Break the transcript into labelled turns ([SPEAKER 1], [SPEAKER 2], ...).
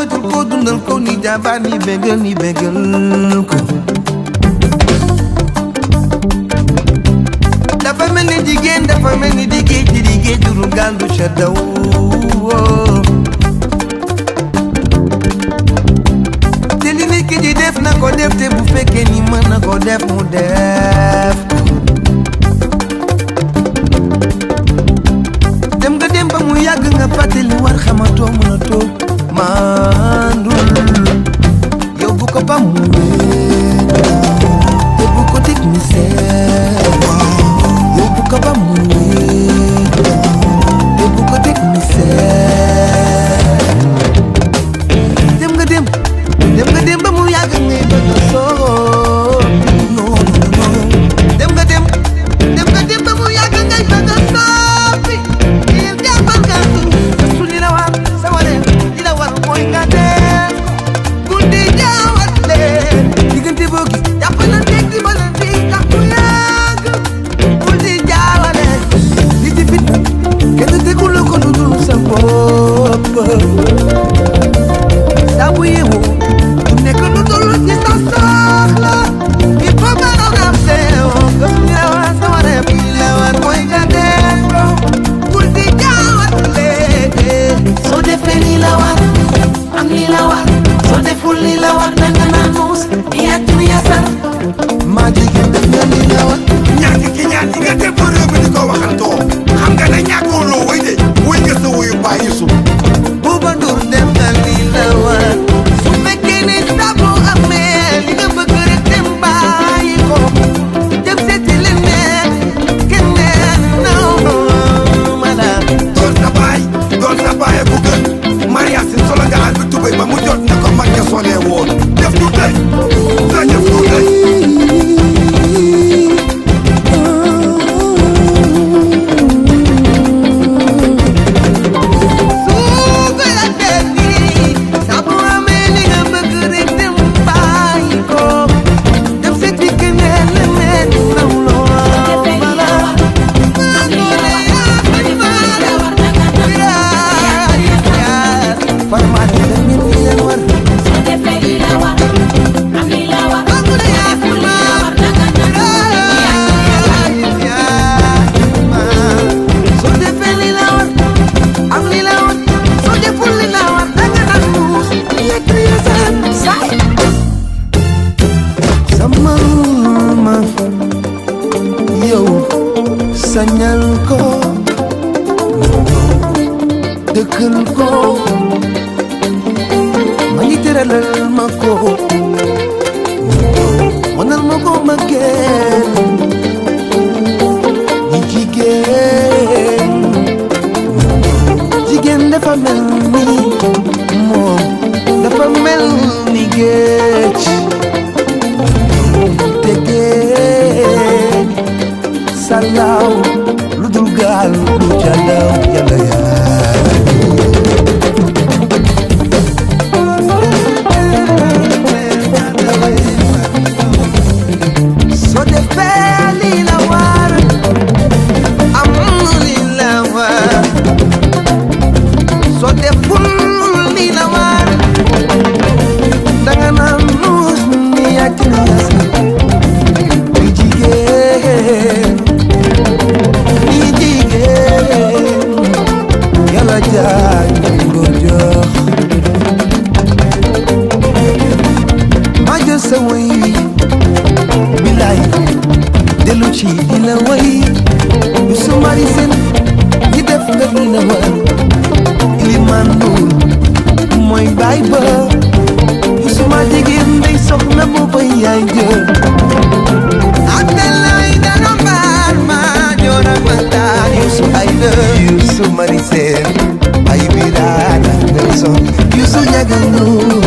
[SPEAKER 1] moytul ko dundal ko ni jabar ni bégal ko dafa mel ni jigéen dafa mel ni di géej juru gaal du ca daw te li nit ki di def na ko def te bu fekkee ni mën na ko def mu def dem nga dem ba mu yàgg nga fàtte li war xamatoo mën a toog maandul yóbbu ko ba mu wéet yóbbu ko technicien yóbbu ko ba mu wéet yóbbu ko technicien dem nga dem ba mu yàgg ngay bëgg a soo non dem nga dem ba mu yàgg ngay bëgg a soppi il jàppal nga su li la war sa waree li la war mooy nga def guddi jaawat leen diggante boo gis jàpp na teg di ba leen di tax mu yàgg guddi jaawale li ci fit kenn tegul la ko lu dul sa bopp saa bu yeewoo du nekk lu dul ci sa soxla il faut ma la rappeler que su li la war sa waree li la war mooy nga def guddi jaawat leen
[SPEAKER 2] soo defee li la war am li la war soo deful li la war danga naan muus yaa tu yasal
[SPEAKER 1] maa jigéen def nga li la war
[SPEAKER 3] ñàkk ki ñaan ñi nga def ba réew mi di ko waxantoo xam nga ne ñàkkoo loo way de way nga sa wuyu bàyyi su
[SPEAKER 1] Bouba Ndour def nga li la war su fekkee ne sabu amee li nga bëgg rek dem bàyyi ko dem seeti leneen keneen non madame
[SPEAKER 3] doon sa baay bu gën Maria Sin solo nga àll bi tubéy ba mu jot na ko mag ña solee woon def du tey sa def du tey
[SPEAKER 1] su ko la def nii sabu amee li nga bëgg rek dem bàyyi ko dem seeti keneen leneen non
[SPEAKER 2] defee li la war am li la war soo deful li la war danga naan
[SPEAKER 1] farmaate la nit ñi leen war
[SPEAKER 2] soo defee li la war am li la war soo deful li la war danga naan
[SPEAKER 1] soo defee li la war am li la war soo deful li la war danga naan muus yekk yasaan saay sama ma yow sañal ko dëkkal ko ma ngi tëralal ma ko wanal ma ko ma geen ni jigéen dafa mel ni moom dafa mel ni géej te géej salaaw lu dul gaal lu ca daw yàlla yaay soo defee li la war am li la war soo deful li la war danga naan nuus ni yàgg na yasa ni jigéen yàlla jaay ko jox ma jël sa way bilaay dellu ci di la way du sumari seen ñi def nga li la war Iliman Ndour mooy baay ba du suma jigéen ndey soxna mu bay yaay jël Abdoulaye dana mbaar ma joora ma taan Youssou Aïda Youssou Mari Sène ay biraana Nelson Youssou Ndiaga Ndour